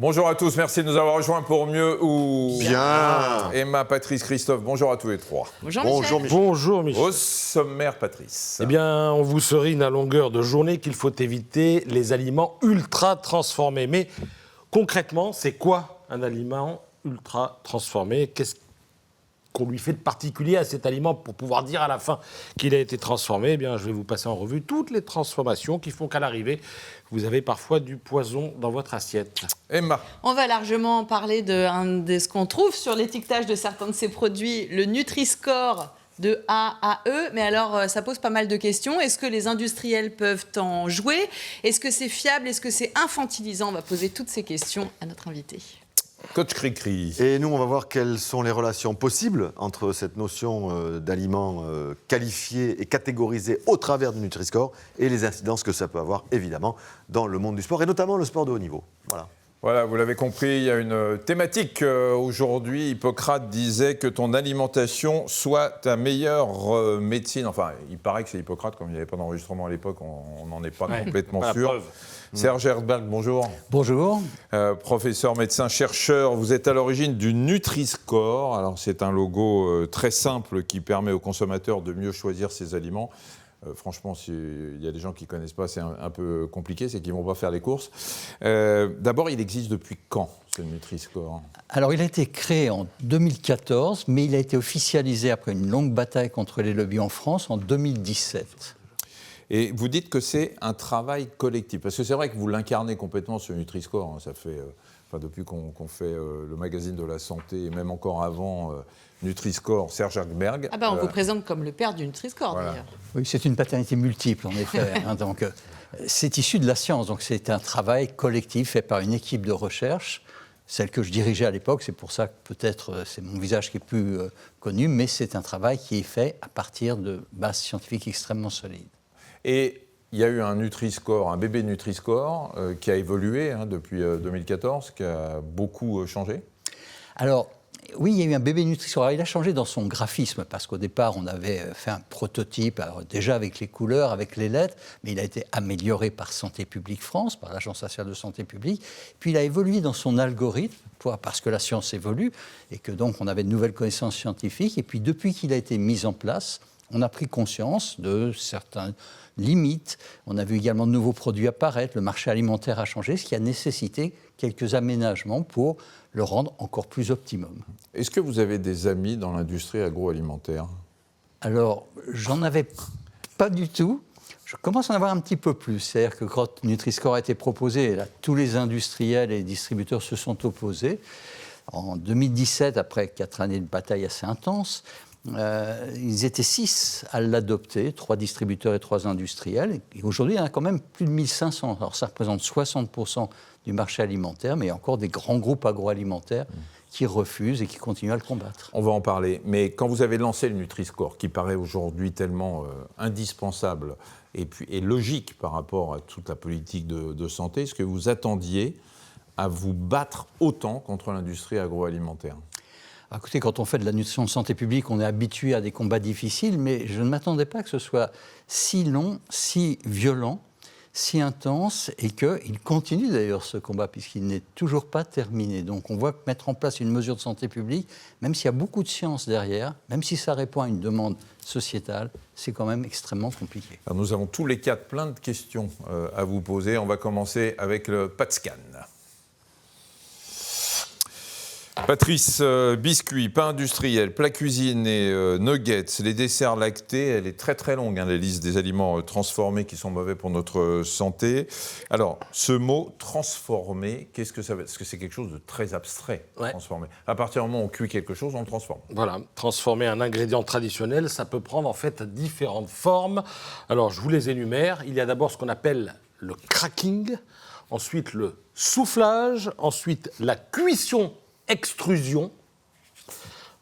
Bonjour à tous, merci de nous avoir rejoints pour mieux ou bien. Emma, Patrice, Christophe, bonjour à tous les trois. Bonjour Michel. Bonjour Michel. Au sommaire, Patrice. Eh bien, on vous serine à longueur de journée qu'il faut éviter les aliments ultra transformés. Mais concrètement, c'est quoi un aliment ultra transformé ? Qu'est-ce qu'on lui fait de particulier à cet aliment pour pouvoir dire à la fin qu'il a été transformé ? Eh bien, je vais vous passer en revue toutes les transformations qui font qu'à l'arrivée, vous avez parfois du poison dans votre assiette. Emma. On va largement parler de ce qu'on trouve sur l'étiquetage de certains de ces produits, le Nutri-Score de A à E. Mais alors, ça pose pas mal de questions. Est-ce que les industriels peuvent en jouer ? Est-ce que c'est fiable ? Est-ce que c'est infantilisant ? On va poser toutes ces questions à notre invité. Coach Cricri. Et nous, on va voir quelles sont les relations possibles entre cette notion d'aliments qualifiés et catégorisés au travers du Nutri-Score et les incidences que ça peut avoir, évidemment, dans le monde du sport, et notamment le sport de haut niveau. Voilà, vous l'avez compris, il y a une thématique aujourd'hui. Hippocrate disait que ton alimentation soit ta meilleure médecine. Enfin, il paraît que c'est Hippocrate, comme il n'y avait pas d'enregistrement à l'époque, on n'en est pas complètement Pas la sûr. preuve. Serge Herzberg, bonjour. Bonjour. Professeur, médecin, chercheur, vous êtes à l'origine du Nutri-Score. Alors, c'est un logo très simple qui permet aux consommateurs de mieux choisir ses aliments. Franchement, s'il y a des gens qui ne connaissent pas, c'est un peu compliqué, c'est qu'ils ne vont pas faire les courses. D'abord, il existe depuis quand, ce Nutri-Score ? Alors, il a été créé en 2014, mais il a été officialisé après une longue bataille contre les lobbies en France en 2017. Et vous dites que c'est un travail collectif, parce que c'est vrai que vous l'incarnez complètement, ce Nutri-Score. Ça fait, depuis qu'on fait le magazine de la santé, et même encore avant Nutri-Score, Serge Herzberg. On vous présente comme le père du Nutri-Score, voilà. d'ailleurs. Oui, c'est une paternité multiple, en effet. Donc, c'est issu de la science, donc c'est un travail collectif fait par une équipe de recherche, celle que je dirigeais à l'époque. C'est pour ça que peut-être c'est mon visage qui est plus connu, mais c'est un travail qui est fait à partir de bases scientifiques extrêmement solides. Et il y a eu un Nutri-Score, un bébé Nutri-Score qui a évolué depuis 2014, qui a beaucoup changé. Alors, oui, il y a eu un bébé Nutri-Score. Alors, il a changé dans son graphisme, parce qu'au départ, on avait fait un prototype, alors déjà avec les couleurs, avec les lettres, mais il a été amélioré par Santé publique France, par l'Agence nationale de santé publique. Puis il a évolué dans son algorithme, parce que la science évolue, et que donc on avait de nouvelles connaissances scientifiques. Et puis depuis qu'il a été mis en place, on a pris conscience de certaines limites. On a vu également de nouveaux produits apparaître. Le marché alimentaire a changé, ce qui a nécessité quelques aménagements pour le rendre encore plus optimum. Est-ce que vous avez des amis dans l'industrie agroalimentaire ? Alors, j'en avais pas du tout. Je commence à en avoir un petit peu plus. C'est-à-dire que quand Nutri-Score a été proposé, là, tous les industriels et les distributeurs se sont opposés. En 2017, après 4 années de bataille assez intense, ils étaient 6 à l'adopter, 3 distributeurs et 3 industriels. Et aujourd'hui, il y en a quand même plus de 1500. Alors ça représente 60% du marché alimentaire, mais il y a encore des grands groupes agroalimentaires qui refusent et qui continuent à le combattre. On va en parler. Mais quand vous avez lancé le Nutri-Score, qui paraît aujourd'hui tellement indispensable et logique par rapport à toute la politique de santé, est-ce que vous attendiez à vous battre autant contre l'industrie agroalimentaire ? Écoutez, quand on fait de la nutrition de santé publique, on est habitué à des combats difficiles, mais je ne m'attendais pas que ce soit si long, si violent, si intense, et qu'il continue d'ailleurs ce combat, puisqu'il n'est toujours pas terminé. Donc on voit que mettre en place une mesure de santé publique, même s'il y a beaucoup de science derrière, même si ça répond à une demande sociétale, c'est quand même extrêmement compliqué. Alors nous avons tous les 4 plein de questions à vous poser. On va commencer avec le PATSCAN. Patrice, biscuits, pain industriel, plats cuisinés, nuggets, les desserts lactés, elle est très très longue, la liste des aliments transformés qui sont mauvais pour notre santé. Alors, ce mot transformé, qu'est-ce que ça veut dire ? Est-ce que c'est quelque chose de très abstrait, transformé ? À partir du moment où on cuit quelque chose, on le transforme. Voilà, transformer un ingrédient traditionnel, ça peut prendre en fait différentes formes. Alors, je vous les énumère. Il y a d'abord ce qu'on appelle le cracking, ensuite le soufflage, ensuite la cuisson extrusion,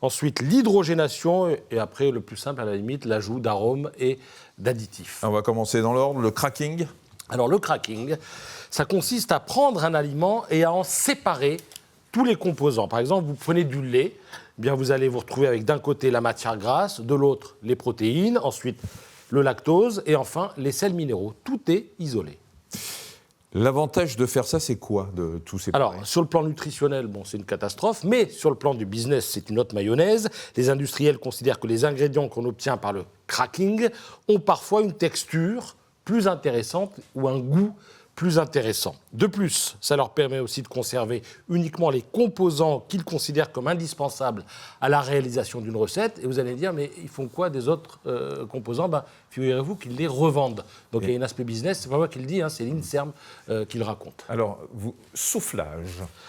ensuite l'hydrogénation et après, le plus simple à la limite, l'ajout d'arômes et d'additifs. On va commencer dans l'ordre, le cracking. Alors le cracking, ça consiste à prendre un aliment et à en séparer tous les composants. Par exemple, vous prenez du lait, eh bien vous allez vous retrouver avec d'un côté la matière grasse, de l'autre les protéines, ensuite le lactose et enfin les sels minéraux. Tout est isolé. L'avantage de faire ça, c'est quoi, de tous ces Alors, paris? sur le plan nutritionnel, bon, c'est une catastrophe, mais sur le plan du business, c'est une autre mayonnaise. Les industriels considèrent que les ingrédients qu'on obtient par le cracking ont parfois une texture plus intéressante ou un goût plus intéressant. De plus, ça leur permet aussi de conserver uniquement les composants qu'ils considèrent comme indispensables à la réalisation d'une recette. Et vous allez dire, mais ils font quoi des autres composants? Figurez-vous qu'ils les revendent. Donc il y a un aspect business, c'est pas moi qui le dis, c'est l'INSERM qui le raconte. Alors, soufflage.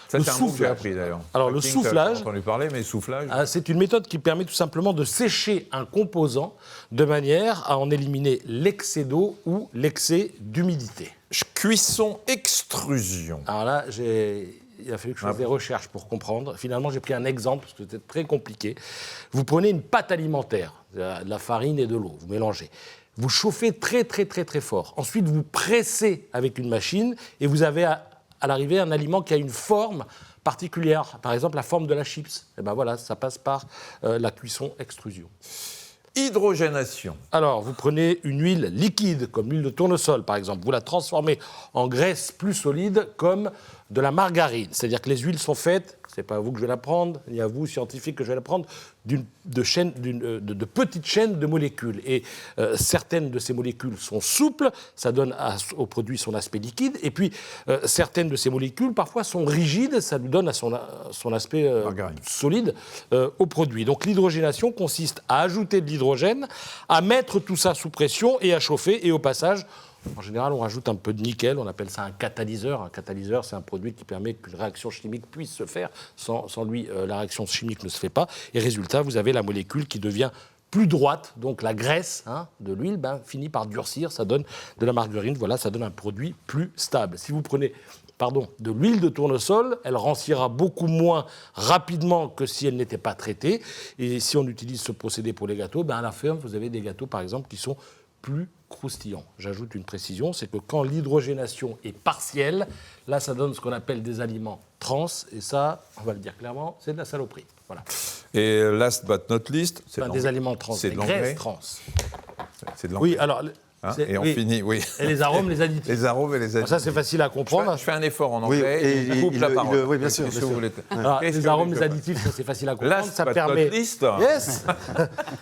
Ça, Le c'est un mot que j'ai soufflage. appris d'ailleurs. Alors, le Cracking, soufflage- J'ai entendu parler, mais soufflage. C'est une méthode qui permet tout simplement de sécher un composant de manière à en éliminer l'excès d'eau ou l'excès d'humidité. Cuisson, extrusion. Alors là, il a fallu que je fasse des recherches pour comprendre. Finalement, j'ai pris un exemple, parce que c'était très compliqué. Vous prenez une pâte alimentaire, de la farine et de l'eau, vous mélangez. Vous chauffez très, très, très, très fort. Ensuite, vous pressez avec une machine et vous avez à l'arrivée un aliment qui a une forme particulière. Par exemple, la forme de la chips. Et ben voilà, ça passe par la cuisson-extrusion. Hydrogénation. Alors, vous prenez une huile liquide, comme l'huile de tournesol, par exemple. Vous la transformez en graisse plus solide, comme de la margarine. C'est-à-dire que les huiles sont faites, c'est pas à vous que je vais l'apprendre, ni à vous, scientifiques, que je vais l'apprendre, de petites chaînes de molécules. Et certaines de ces molécules sont souples, ça donne au produit son aspect liquide. Et puis, certaines de ces molécules, parfois, sont rigides, ça lui donne son aspect solide au produit. Donc, l'hydrogénation consiste à ajouter de l'hydrogène, à mettre tout ça sous pression et à chauffer. Et au passage, en général, on rajoute un peu de nickel, on appelle ça un catalyseur. Un catalyseur, c'est un produit qui permet qu'une réaction chimique puisse se faire. Sans lui, la réaction chimique ne se fait pas. Et résultat, vous avez la molécule qui devient plus droite. Donc la graisse de l'huile finit par durcir, ça donne de la margarine. Voilà, ça donne un produit plus stable. Si vous prenez de l'huile de tournesol, elle rancira beaucoup moins rapidement que si elle n'était pas traitée. Et si on utilise ce procédé pour les gâteaux, à la fin, vous avez des gâteaux, par exemple, qui sont plus croustillant. J'ajoute une précision, c'est que quand l'hydrogénation est partielle, là, ça donne ce qu'on appelle des aliments trans, et ça, on va le dire clairement, c'est de la saloperie. Voilà. Et last but not least, c'est des aliments trans, c'est des de l'engrais. graisses trans. C'est de l'engrais. Oui, alors... Et on finit, oui. Et les arômes, les additifs. Les arômes et les additifs. Ça, c'est facile à comprendre. Je fais un effort en Oui, anglais et je coupe la parole. oui, bien sûr. Qu'est-ce que vous voulez Alors, Qu'est-ce les que arômes, vous les voulez additifs, ça, c'est facile à comprendre. Last Ça but permet... not least. Yes.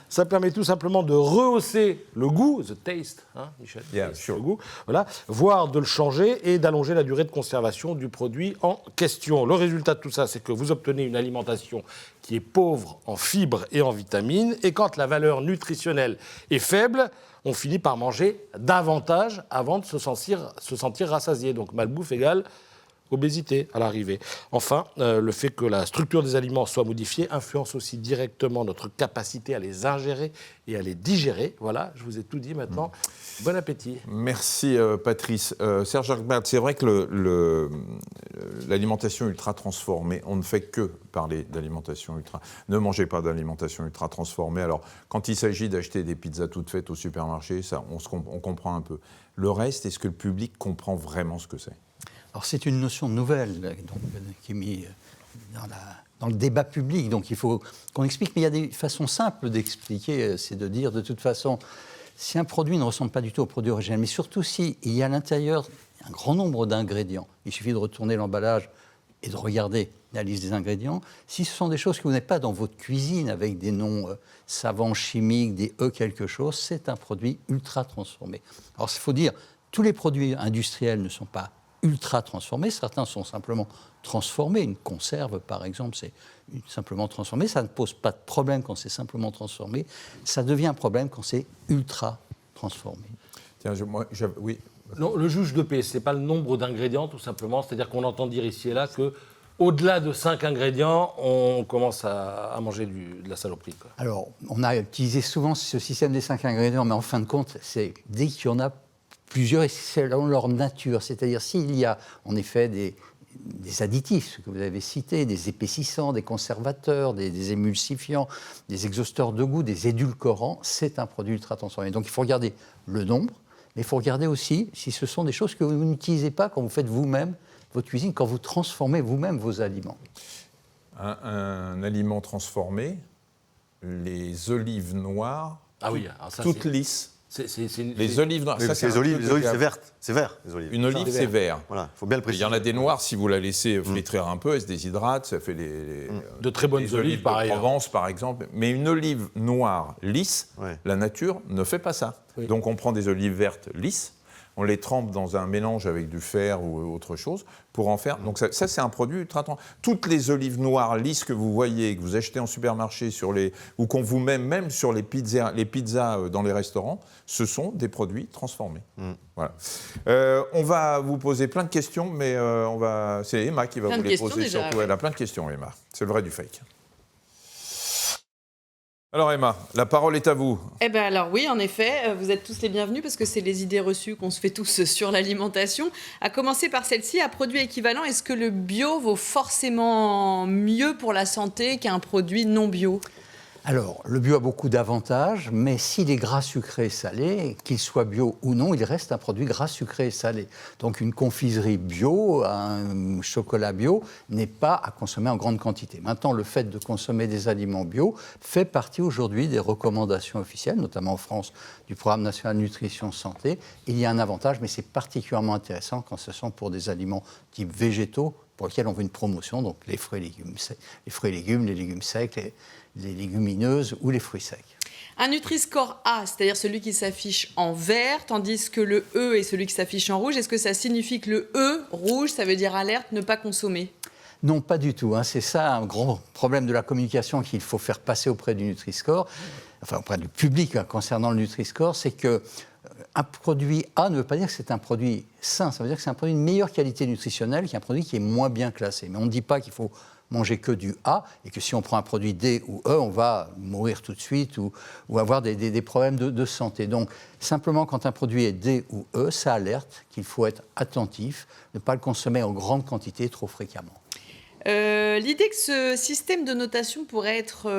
Ça permet tout simplement de rehausser le goût, the taste, Michel, Yeah, taste, sure. le goût, voilà, voire de le changer et d'allonger la durée de conservation du produit en question. Le résultat de tout ça, c'est que vous obtenez une alimentation qui est pauvre en fibres et en vitamines, et quand la valeur nutritionnelle est faible, on finit par manger davantage avant de se sentir rassasié. Donc malbouffe égale obésité à l'arrivée. Enfin, le fait que la structure des aliments soit modifiée influence aussi directement notre capacité à les ingérer et à les digérer. Voilà, je vous ai tout dit maintenant. Bon appétit. Merci Patrice. Serge Argbert, c'est vrai que l'alimentation ultra transformée, on ne fait que parler d'alimentation ultra. Ne mangez pas d'alimentation ultra transformée. Alors, quand il s'agit d'acheter des pizzas toutes faites au supermarché, ça, on comprend un peu. Le reste, est-ce que le public comprend vraiment ce que c'est ? Alors c'est une notion nouvelle qui est mise dans le débat public, donc il faut qu'on explique, mais il y a des façons simples d'expliquer, c'est de dire de toute façon, si un produit ne ressemble pas du tout au produit original, mais surtout s'il y a à l'intérieur un grand nombre d'ingrédients, il suffit de retourner l'emballage et de regarder la liste des ingrédients, si ce sont des choses que vous n'avez pas dans votre cuisine avec des noms savants, chimiques, des quelque chose, c'est un produit ultra transformé. Alors il faut dire, tous les produits industriels ne sont pas ultra transformés, certains sont simplement transformés. Une conserve, par exemple, c'est simplement transformé. Ça ne pose pas de problème quand c'est simplement transformé. Ça devient un problème quand c'est ultra transformé. Tiens, oui. Non, le juge de paix, ce n'est pas le nombre d'ingrédients, tout simplement. C'est-à-dire qu'on entend dire ici et là qu'au-delà de 5 ingrédients, on commence à manger de la saloperie, quoi. Alors, on a utilisé souvent ce système des 5 ingrédients, mais en fin de compte, c'est dès qu'il y en a plusieurs, et c'est selon leur nature. C'est-à-dire s'il y a en effet des additifs, ce que vous avez cité, des épaississants, des conservateurs, des émulsifiants, des exhausteurs de goût, des édulcorants, c'est un produit ultra transformé. Donc il faut regarder le nombre, mais il faut regarder aussi si ce sont des choses que vous n'utilisez pas quand vous faites vous-même votre cuisine, quand vous transformez vous-même vos aliments. Un aliment transformé, les olives noires, Ah oui, alors ça, toutes lisses. Les olives noires, Mais ça, c'est un les olives, truc c'est verte. C'est vert, les olives. Une olive, c'est vert. Voilà, il faut bien le Il préciser. y en a des noires, si vous la laissez flétrir un peu, elle se déshydrate, ça fait De très bonnes les olives, par de ailleurs. Provence, par exemple. Mais une olive noire lisse, Ouais. la nature ne fait pas ça. Oui. Donc on prend des olives vertes lisses, on les trempe dans un mélange avec du fer ou autre chose pour en faire. Donc ça c'est un produit ultra transformé. Toutes les olives noires lisses que vous voyez, que vous achetez en supermarché ou qu'on vous met même sur les pizzas dans les restaurants, ce sont des produits transformés. Voilà. On va vous poser plein de questions, mais c'est Emma qui va Plein vous de les questions poser déjà, surtout. ouais. Elle a plein de questions, Emma. C'est le vrai du fake. Alors Emma, la parole est à vous. Eh bien alors oui, en effet, vous êtes tous les bienvenus parce que c'est les idées reçues qu'on se fait tous sur l'alimentation. À commencer par celle-ci, à produit équivalent, est-ce que le bio vaut forcément mieux pour la santé qu'un produit non bio ? Alors, le bio a beaucoup d'avantages, mais s'il est gras, sucré et salé, qu'il soit bio ou non, il reste un produit gras, sucré et salé. Donc, une confiserie bio, un chocolat bio n'est pas à consommer en grande quantité. Maintenant, le fait de consommer des aliments bio fait partie aujourd'hui des recommandations officielles, notamment en France, du Programme national nutrition santé. Il y a un avantage, mais c'est particulièrement intéressant quand ce sont pour des aliments type végétaux, pour lesquels on veut une promotion, donc les fruits et légumes, les légumes secs, les légumineuses ou les fruits secs. Un Nutri-Score A, c'est-à-dire celui qui s'affiche en vert, tandis que le E est celui qui s'affiche en rouge. Est-ce que ça signifie que le E, rouge, ça veut dire alerte, ne pas consommer ? Non, pas du tout. C'est ça un grand problème de la communication qu'il faut faire passer auprès du Nutri-Score, enfin auprès du public concernant le Nutri-Score, c'est que un produit A ne veut pas dire que c'est un produit sain, ça veut dire que c'est un produit de meilleure qualité nutritionnelle qu'un produit qui est moins bien classé. Mais on ne dit pas qu'il faut manger que du A et que si on prend un produit D ou E, on va mourir tout de suite ou avoir des problèmes de santé. Donc, simplement, quand un produit est D ou E, ça alerte qu'il faut être attentif, ne pas le consommer en grande quantité trop fréquemment. L'idée que ce système de notation pourrait être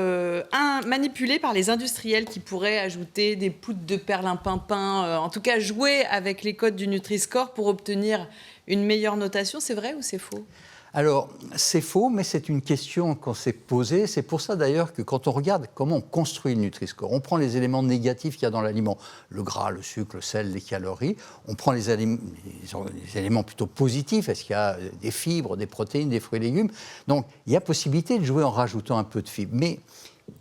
manipulé par les industriels qui pourraient ajouter des poudres de perlimpinpin, en tout cas jouer avec les codes du Nutri-Score pour obtenir une meilleure notation, c'est vrai ou c'est faux ? Alors, c'est faux, mais c'est une question qu'on s'est posée. C'est pour ça d'ailleurs que quand on regarde comment on construit le Nutri-Score, on prend les éléments négatifs qu'il y a dans l'aliment, le gras, le sucre, le sel, les calories, on prend les éléments plutôt positifs, est-ce qu'il y a des fibres, des protéines, des fruits et légumes. Donc, il y a possibilité de jouer en rajoutant un peu de fibres. Mais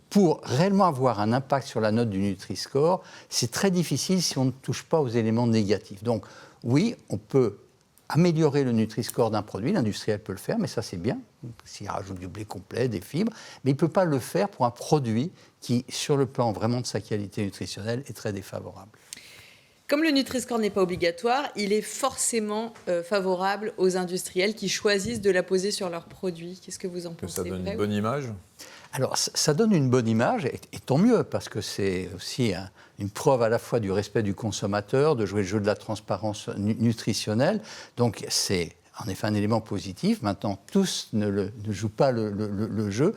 pour réellement avoir un impact sur la note du Nutri-Score, c'est très difficile si on ne touche pas aux éléments négatifs. Donc, oui, on peut améliorer le Nutri-Score d'un produit, l'industriel peut le faire, mais ça c'est bien, s'il rajoute du blé complet, des fibres, mais il ne peut pas le faire pour un produit qui, sur le plan vraiment de sa qualité nutritionnelle, est très défavorable. Comme le Nutri-Score n'est pas obligatoire, il est forcément favorable aux industriels qui choisissent de l'apposer sur leurs produits. Qu'est-ce que vous en pensez ? Ça donne vrai une ou bonne image. Alors, ça donne une bonne image, et tant mieux, parce que c'est aussi une preuve à la fois du respect du consommateur, de jouer le jeu de la transparence nutritionnelle. Donc, c'est en effet un élément positif. Maintenant, tous ne jouent pas le jeu.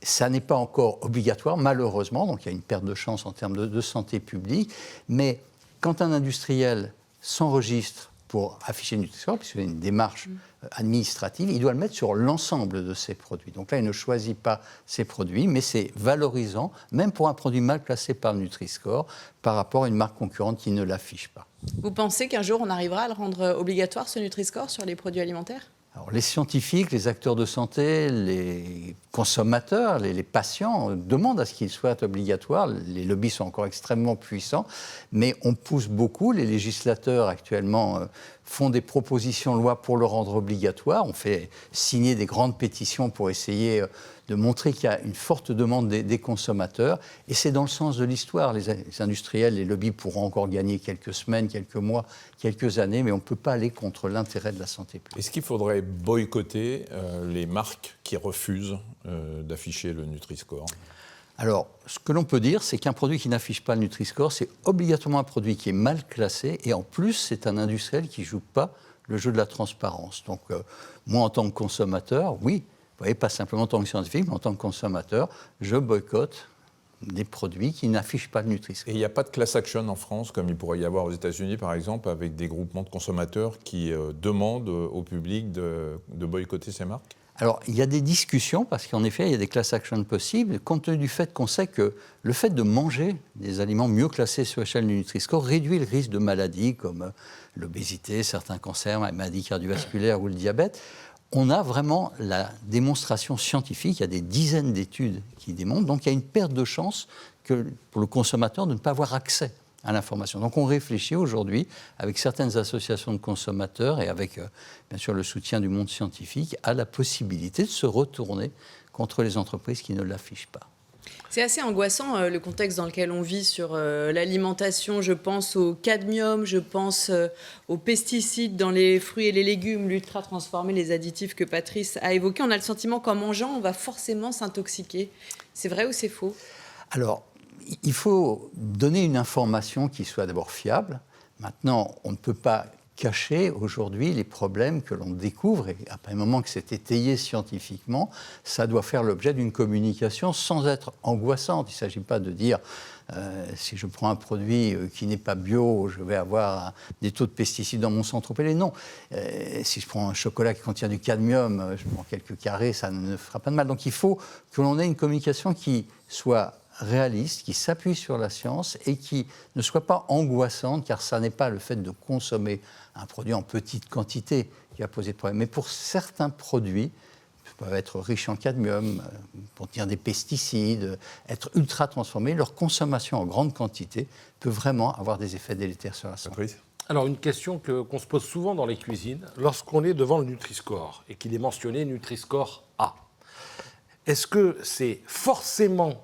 Ça n'est pas encore obligatoire, malheureusement, donc il y a une perte de chance en termes de santé publique. Mais quand un industriel s'enregistre pour afficher le Nutri-Score, puisqu'il y a une démarche administrative, il doit le mettre sur l'ensemble de ses produits. Donc là, il ne choisit pas ses produits, mais c'est valorisant, même pour un produit mal classé par le Nutri-Score, par rapport à une marque concurrente qui ne l'affiche pas. Vous pensez qu'un jour, on arrivera à le rendre obligatoire, ce Nutri-Score, sur les produits alimentaires ? Alors, les scientifiques, les acteurs de santé, les consommateurs, les patients demandent à ce qu'il soit obligatoire. Les lobbies sont encore extrêmement puissants, mais on pousse beaucoup. Les législateurs actuellement font des propositions de loi pour le rendre obligatoire. On fait signer des grandes pétitions pour essayer de montrer qu'il y a une forte demande des consommateurs. Et c'est dans le sens de l'histoire. Les industriels, les lobbies pourront encore gagner quelques semaines, quelques mois, quelques années, mais on ne peut pas aller contre l'intérêt de la santé publique. Est-ce qu'il faudrait boycotter les marques qui refusent d'afficher le Nutri-Score ? Alors, ce que l'on peut dire, c'est qu'un produit qui n'affiche pas le Nutri-Score, c'est obligatoirement un produit qui est mal classé, et en plus, c'est un industriel qui ne joue pas le jeu de la transparence. Donc, moi, en tant que consommateur, oui, vous voyez, pas simplement en tant que scientifique, mais en tant que consommateur, je boycotte des produits qui n'affichent pas le Nutri-Score. Et il n'y a pas de class action en France, comme il pourrait y avoir aux États-Unis, par exemple, avec des groupements de consommateurs qui demandent au public de boycotter ces marques ? Alors, il y a des discussions, parce qu'en effet, il y a des class actions possibles, compte tenu du fait qu'on sait que le fait de manger des aliments mieux classés sur l'échelle du Nutri-Score réduit le risque de maladies comme l'obésité, certains cancers, la maladie cardiovasculaire ou le diabète. On a vraiment la démonstration scientifique, il y a des dizaines d'études qui démontrent, donc il y a une perte de chance pour le consommateur de ne pas avoir accès à l'information. Donc on réfléchit aujourd'hui, avec certaines associations de consommateurs et avec bien sûr le soutien du monde scientifique, à la possibilité de se retourner contre les entreprises qui ne l'affichent pas. C'est assez angoissant le contexte dans lequel on vit sur l'alimentation. Je pense au cadmium, je pense aux pesticides dans les fruits et les légumes, l'ultra transformés, les additifs que Patrice a évoqués. On a le sentiment qu'en mangeant, on va forcément s'intoxiquer. C'est vrai ou c'est faux ? Alors, il faut donner une information qui soit d'abord fiable. Maintenant, on ne peut pas cacher aujourd'hui les problèmes que l'on découvre. Et après un moment que c'est étayé scientifiquement, ça doit faire l'objet d'une communication sans être angoissante. Il ne s'agit pas de dire si je prends un produit qui n'est pas bio, je vais avoir des taux de pesticides dans mon sang trop élevés. Non. Si je prends un chocolat qui contient du cadmium, je prends quelques carrés, ça ne fera pas de mal. Donc il faut que l'on ait une communication qui soit réaliste, qui s'appuie sur la science et qui ne soit pas angoissante, car ça n'est pas le fait de consommer un produit en petite quantité qui va poser de problème. Mais pour certains produits, qui peuvent être riches en cadmium, contenir des pesticides, être ultra transformés, leur consommation en grande quantité peut vraiment avoir des effets délétères sur la santé. Alors, une question qu'on se pose souvent dans les cuisines, lorsqu'on est devant le Nutri-Score et qu'il est mentionné Nutri-Score A, est-ce que c'est forcément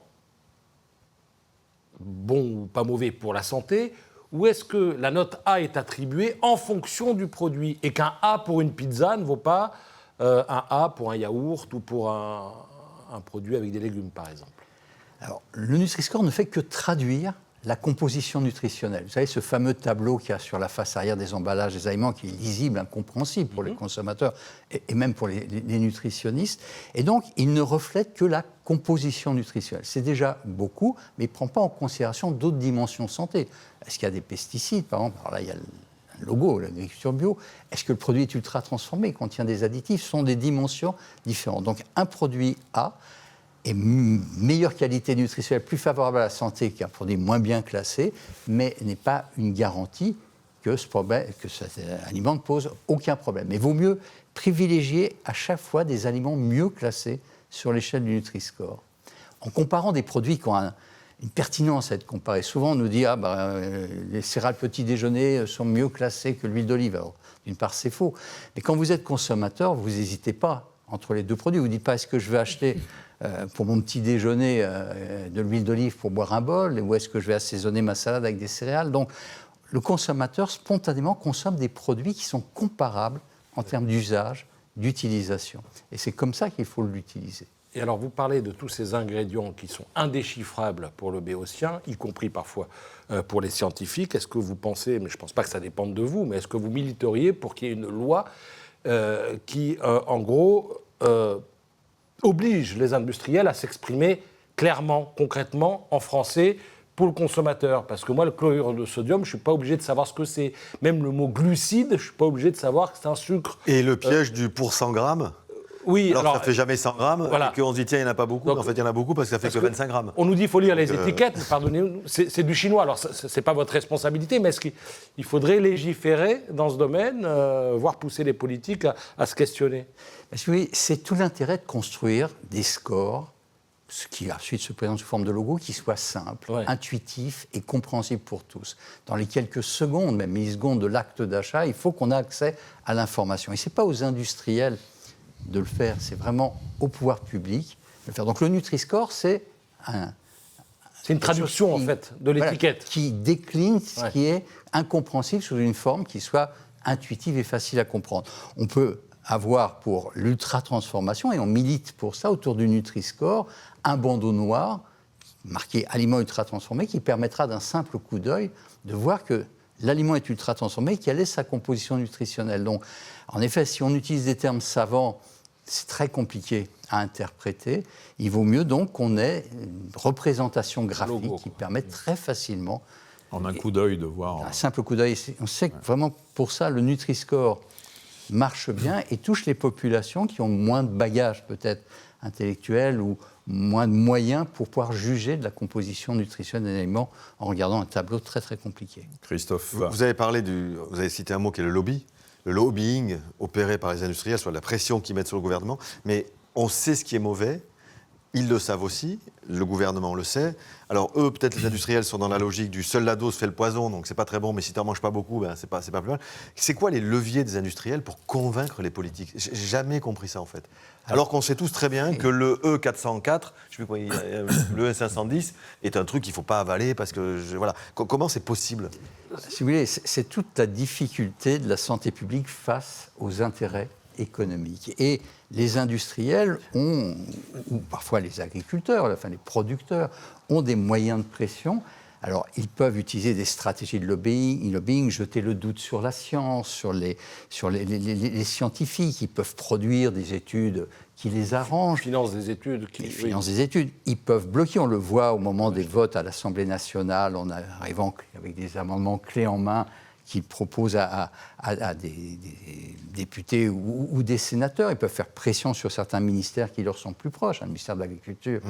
bon ou pas mauvais pour la santé, ou est-ce que la note A est attribuée en fonction du produit et qu'un A pour une pizza ne vaut pas un A pour un yaourt ou pour un produit avec des légumes, par exemple ? Alors, le Nutri-Score ne fait que traduire la composition nutritionnelle. Vous savez, ce fameux tableau qu'il y a sur la face arrière des emballages des aliments, qui est lisible, incompréhensible pour les consommateurs et même pour les nutritionnistes. Et donc, il ne reflète que la composition nutritionnelle. C'est déjà beaucoup, mais il ne prend pas en considération d'autres dimensions santé. Est-ce qu'il y a des pesticides, par exemple ? Alors là, il y a le logo, l'agriculture bio. Est-ce que le produit est ultra transformé, contient des additifs ? Ce sont des dimensions différentes. Donc, un produit A et meilleure qualité nutritionnelle, plus favorable à la santé qu'un produit moins bien classé, mais n'est pas une garantie que cet aliment ne pose aucun problème. Mais il vaut mieux privilégier à chaque fois des aliments mieux classés sur l'échelle du Nutri-Score. En comparant des produits qui ont une pertinence à être comparés. Souvent, on nous dit les céréales petit déjeuner sont mieux classées que l'huile d'olive. Alors, d'une part, c'est faux. Mais quand vous êtes consommateur, vous n'hésitez pas entre les deux produits. Vous ne dites pas est-ce que je vais acheter pour mon petit déjeuner de l'huile d'olive pour boire un bol, ou est-ce que je vais assaisonner ma salade avec des céréales. Donc, le consommateur, spontanément, consomme des produits qui sont comparables en termes d'usage, d'utilisation. Et c'est comme ça qu'il faut l'utiliser. Et alors, vous parlez de tous ces ingrédients qui sont indéchiffrables pour le béotien, y compris parfois pour les scientifiques. Est-ce que vous pensez, mais je ne pense pas que ça dépende de vous, mais est-ce que vous militeriez pour qu'il y ait une loi qui, en gros, oblige les industriels à s'exprimer clairement, concrètement, en français, pour le consommateur. Parce que moi, le chlorure de sodium, je ne suis pas obligé de savoir ce que c'est. Même le mot glucide, je ne suis pas obligé de savoir que c'est un sucre. Et le piège du pour 100 grammes ? Oui, alors ça ne fait jamais 100 grammes, voilà. Et qu'on se dit, tiens, il n'y en a pas beaucoup. Donc, en fait, il y en a beaucoup parce que ça fait que 25 grammes. On nous dit qu'il faut lire les étiquettes, pardonnez-nous, c'est du chinois. Alors, ce n'est pas votre responsabilité, mais est-ce qu'il faudrait légiférer dans ce domaine, voire pousser les politiques à se questionner ? Parce que oui, c'est tout l'intérêt de construire des scores, ce qui ensuite se présente sous forme de logo, qui soient simples, intuitifs et compréhensibles pour tous. Dans les quelques secondes, même millisecondes de l'acte d'achat, il faut qu'on ait accès à l'information. Et ce n'est pas aux industriels de le faire, c'est vraiment au pouvoir public de le faire. Donc le Nutri-Score, c'est une traduction, en fait, de l'étiquette. Voilà, qui décline ce qui est incompréhensible sous une forme qui soit intuitive et facile à comprendre. On peut avoir pour l'ultra-transformation, et on milite pour ça autour du Nutri-Score, un bandeau noir marqué « Aliment ultra-transformé » qui permettra d'un simple coup d'œil de voir que l'aliment est ultra-transformé, quelle est sa composition nutritionnelle. Donc, en effet, si on utilise des termes savants, c'est très compliqué à interpréter. Il vaut mieux donc qu'on ait une représentation graphique qui permette très facilement, en un coup d'œil, de voir. Un simple coup d'œil. On sait que vraiment, pour ça, le Nutri-Score marche bien et touche les populations qui ont moins de bagages peut-être intellectuels ou moins de moyens pour pouvoir juger de la composition nutritionnelle des aliments en regardant un tableau très très compliqué. Christophe. Vous avez cité un mot qui est le lobby, le lobbying opéré par les industriels, soit la pression qu'ils mettent sur le gouvernement, mais on sait ce qui est mauvais. Ils le savent aussi, le gouvernement le sait. Alors eux, peut-être les industriels sont dans la logique du seul la dose fait le poison, donc c'est pas très bon, mais si tu n'en manges pas beaucoup, ben, c'est pas plus mal. C'est quoi les leviers des industriels pour convaincre les politiques ? J'ai jamais compris ça en fait. Alors qu'on sait tous très bien que le E404, je sais plus quoi, le E510 est un truc qu'il ne faut pas avaler parce que voilà. Comment c'est possible ? Si vous voulez, c'est toute la difficulté de la santé publique face aux intérêts économiques. Et les industriels ont, ou parfois les agriculteurs, enfin les producteurs, ont des moyens de pression. Alors, ils peuvent utiliser des stratégies de lobbying, jeter le doute sur la science, sur les scientifiques. Ils peuvent produire des études qui les arrangent. Ils financent des études. Ils financent des études. Ils peuvent bloquer. On le voit au moment des votes à l'Assemblée nationale, en arrivant avec des amendements clés en main qu'ils proposent à des députés ou des sénateurs. Ils peuvent faire pression sur certains ministères qui leur sont plus proches. Le ministère de l'Agriculture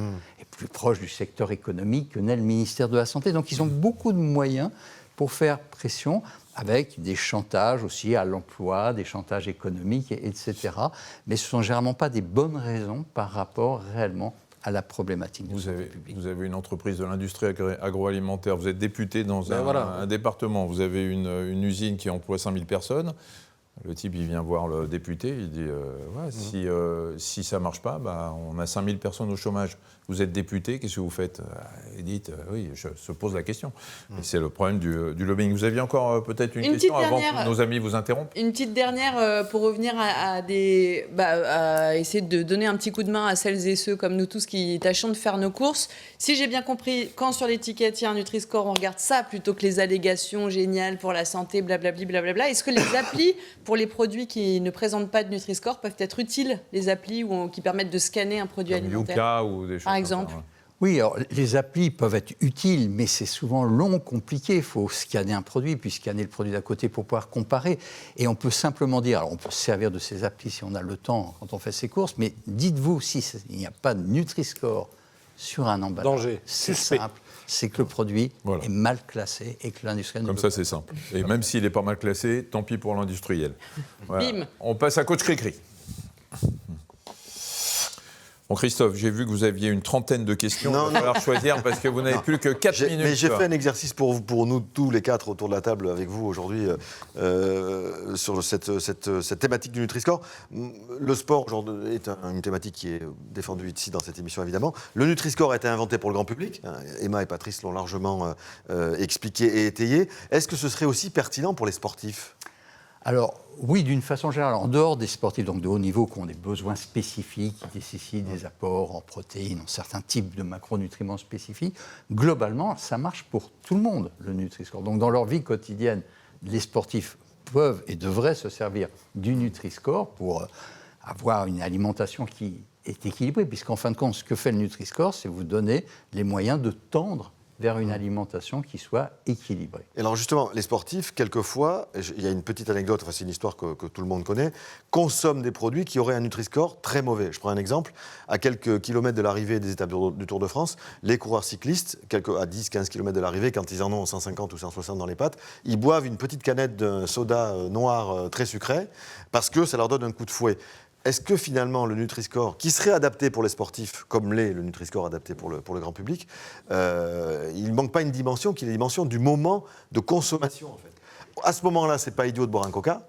est plus proche du secteur économique que n'est le ministère de la Santé. Donc ils ont beaucoup de moyens pour faire pression, avec des chantages aussi à l'emploi, des chantages économiques, etc. Mais ce ne sont généralement pas des bonnes raisons par rapport réellement à la problématique de santé publique. Vous avez une entreprise de l'industrie agroalimentaire, vous êtes député dans un département, vous avez une usine qui emploie 5000 personnes. Le type, il vient voir le député, il dit si ça ne marche pas, bah, on a 5000 personnes au chômage. Vous êtes député, qu'est-ce que vous faites ? Il dit oui, je se pose la question. Et c'est le problème du lobbying. Vous aviez encore peut-être une question avant que nos amis vous interrompent ? Une petite dernière pour revenir à essayer de donner un petit coup de main à celles et ceux comme nous tous qui tâchons de faire nos courses. Si j'ai bien compris, quand sur l'étiquette il y a un Nutri-Score, on regarde ça plutôt que les allégations géniales pour la santé, blablabla, blablabla. Est-ce que les applis pour les produits qui ne présentent pas de Nutri-Score peuvent être utiles, les applis qui permettent de scanner un produit Comme alimentaire Yuka ou des choses par exemple comme ça, ouais. Oui, alors, les applis peuvent être utiles, mais c'est souvent long, compliqué. Il faut scanner un produit, puis scanner le produit d'à côté pour pouvoir comparer. Et on peut simplement dire, alors on peut se servir de ces applis si on a le temps quand on fait ses courses, mais dites-vous, s'il n'y a pas de Nutri-Score sur un emballage, Danger. c'est simple, c'est que le produit est mal classé et que l'industriel... Comme ça, c'est simple. Et même s'il n'est pas mal classé, tant pis pour l'industriel. Voilà. Bim. On passe à Coach Cricri. Bon, Christophe, j'ai vu que vous aviez une trentaine de questions. Il va falloir choisir parce que vous n'avez plus que 4 minutes. Mais j'ai fait un exercice pour nous, tous les quatre autour de la table avec vous aujourd'hui, sur cette thématique du Nutri-Score. Le sport aujourd'hui est une thématique qui est défendue ici dans cette émission, évidemment. Le Nutri-Score a été inventé pour le grand public. Emma et Patrice l'ont largement expliqué et étayé. Est-ce que ce serait aussi pertinent pour les sportifs ? Alors, oui, d'une façon générale, en dehors des sportifs donc de haut niveau qui ont des besoins spécifiques, qui nécessitent des apports en protéines, en certains types de macronutriments spécifiques, globalement, ça marche pour tout le monde, le Nutri-Score. Donc, dans leur vie quotidienne, les sportifs peuvent et devraient se servir du Nutri-Score pour avoir une alimentation qui est équilibrée, puisqu'en fin de compte, ce que fait le Nutri-Score, c'est vous donner les moyens de tendre vers une alimentation qui soit équilibrée. Et alors justement, les sportifs, quelquefois, il y a une petite anecdote, enfin c'est une histoire que tout le monde connaît, consomment des produits qui auraient un Nutri-Score très mauvais. Je prends un exemple, à quelques kilomètres de l'arrivée des étapes du Tour de France, les coureurs cyclistes, à 10-15 kilomètres de l'arrivée, quand ils en ont 150 ou 160 dans les pattes, ils boivent une petite canette d'un soda noir très sucré, parce que ça leur donne un coup de fouet. Est-ce que finalement le Nutri-Score, qui serait adapté pour les sportifs, comme l'est le Nutri-Score adapté pour le grand public, il ne manque pas une dimension qui est la dimension du moment de consommation en fait. À ce moment-là, c'est pas idiot de boire un coca,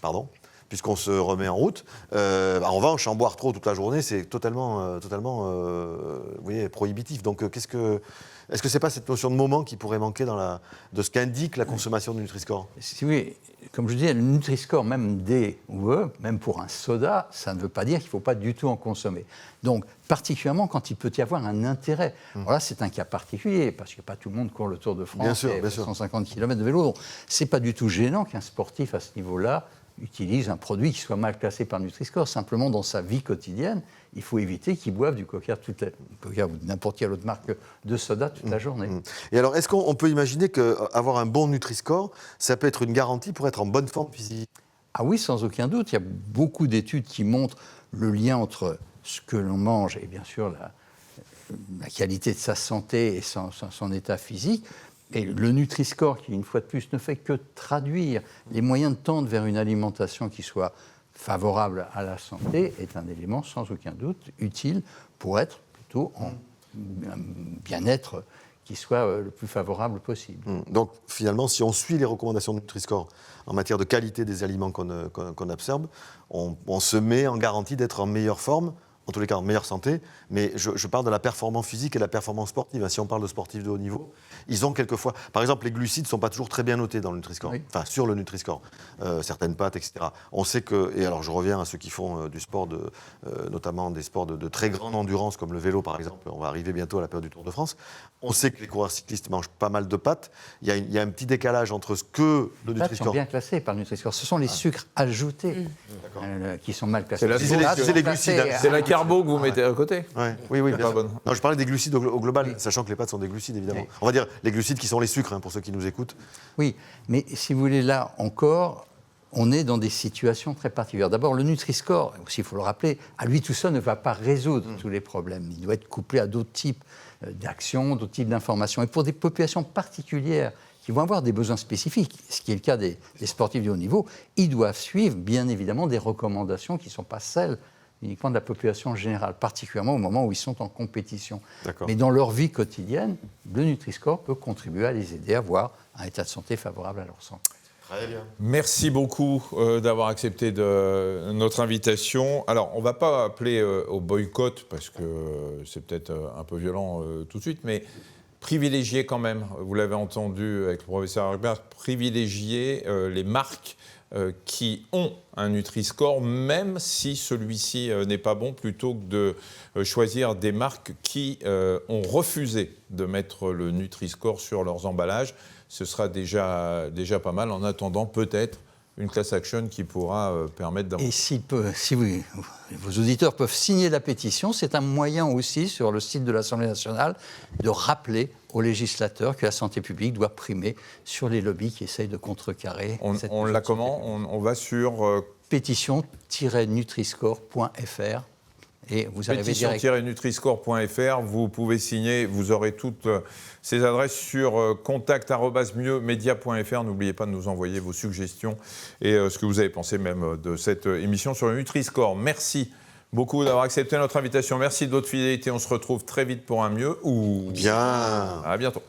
pardon, puisqu'on se remet en route. En revanche, en boire trop toute la journée, c'est totalement vous voyez, prohibitif. Donc est-ce que c'est pas cette notion de moment qui pourrait manquer de ce qu'indique la consommation du Nutri-Score ? Si oui, comme je disais, le Nutri-Score, même D ou E, même pour un soda, ça ne veut pas dire qu'il ne faut pas du tout en consommer. Donc, particulièrement quand il peut y avoir un intérêt. Alors là, c'est un cas particulier, parce que pas tout le monde court le Tour de France, bien sûr. 150 km de vélo. Donc, ce n'est pas du tout gênant qu'un sportif à ce niveau-là utilise un produit qui soit mal classé par Nutri-Score. Simplement, dans sa vie quotidienne, il faut éviter qu'il boive du Coca ou n'importe quelle autre marque de soda toute la journée. Et alors, est-ce qu'on peut imaginer qu'avoir un bon Nutri-Score, ça peut être une garantie pour être en bonne forme physique ? Ah oui, sans aucun doute. Il y a beaucoup d'études qui montrent le lien entre ce que l'on mange et bien sûr la qualité de sa santé et son état physique. Et le Nutri-Score, qui, une fois de plus, ne fait que traduire les moyens de tendre vers une alimentation qui soit favorable à la santé, est un élément sans aucun doute utile pour être plutôt en bien-être qui soit le plus favorable possible. Donc finalement, si on suit les recommandations de Nutri-Score en matière de qualité des aliments qu'on absorbe, on se met en garantie d'être en meilleure forme, en tous les cas en meilleure santé, mais je parle de la performance physique et de la performance sportive. Si on parle de sportifs de haut niveau, ils ont quelquefois... Par exemple, les glucides ne sont pas toujours très bien notés dans le Nutri-Score, oui. enfin sur le Nutri-Score, certaines pâtes, etc. On sait que, et alors je reviens à ceux qui font du sport, notamment des sports de très grande endurance, comme le vélo par exemple, on va arriver bientôt à la période du Tour de France, on sait que les coureurs cyclistes mangent pas mal de pâtes, il y a un petit décalage entre ce que le Les pâtes sont Nutri-Score... bien classées par le Nutri-Score. Ce sont les sucres ajoutés qui sont mal classés. C'est les glucides, hein. C'est la carbo que vous mettez à côté. Oui, bien pas sûr. bonne. Non, je parlais des glucides au global, sachant que les pâtes sont des glucides, évidemment. Oui. On va dire les glucides qui sont les sucres, pour ceux qui nous écoutent. Oui, mais si vous voulez, là encore, on est dans des situations très particulières. D'abord, le Nutri-Score, aussi il faut le rappeler, à lui tout seul ne va pas résoudre tous les problèmes. Il doit être couplé à d'autres types d'actions, d'autres types d'informations. Et pour des populations particulières qui vont avoir des besoins spécifiques, ce qui est le cas des sportifs de haut niveau, ils doivent suivre, bien évidemment, des recommandations qui ne sont pas celles uniquement de la population générale, particulièrement au moment où ils sont en compétition. Mais dans leur vie quotidienne, le Nutri-Score peut contribuer à les aider à avoir un état de santé favorable à leur santé. Très bien. Merci beaucoup d'avoir accepté notre invitation. Alors, on ne va pas appeler au boycott, parce que c'est peut-être un peu violent tout de suite, mais privilégier quand même, vous l'avez entendu avec le professeur Herbert, privilégier les marques qui ont un Nutri-Score, même si celui-ci n'est pas bon, plutôt que de choisir des marques qui ont refusé de mettre le Nutri-Score sur leurs emballages. Ce sera déjà pas mal. En attendant, peut-être une class action qui pourra permettre d'avoir... Et si vos auditeurs peuvent signer la pétition, c'est un moyen aussi, sur le site de l'Assemblée nationale, de rappeler aux législateurs que la santé publique doit primer sur les lobbies qui essayent de contrecarrer cette On l'a comment ? On va sur... pétition-nutriscore.fr et vous arrivez directement. Pétition-nutriscore.fr, vous pouvez signer, vous aurez toutes ces adresses sur contact@mieuxmedia.fr. N'oubliez pas de nous envoyer vos suggestions et ce que vous avez pensé même de cette émission sur le Nutri-Score. Merci beaucoup d'avoir accepté notre invitation. Merci de votre fidélité. On se retrouve très vite pour un mieux ou... Bien. À bientôt.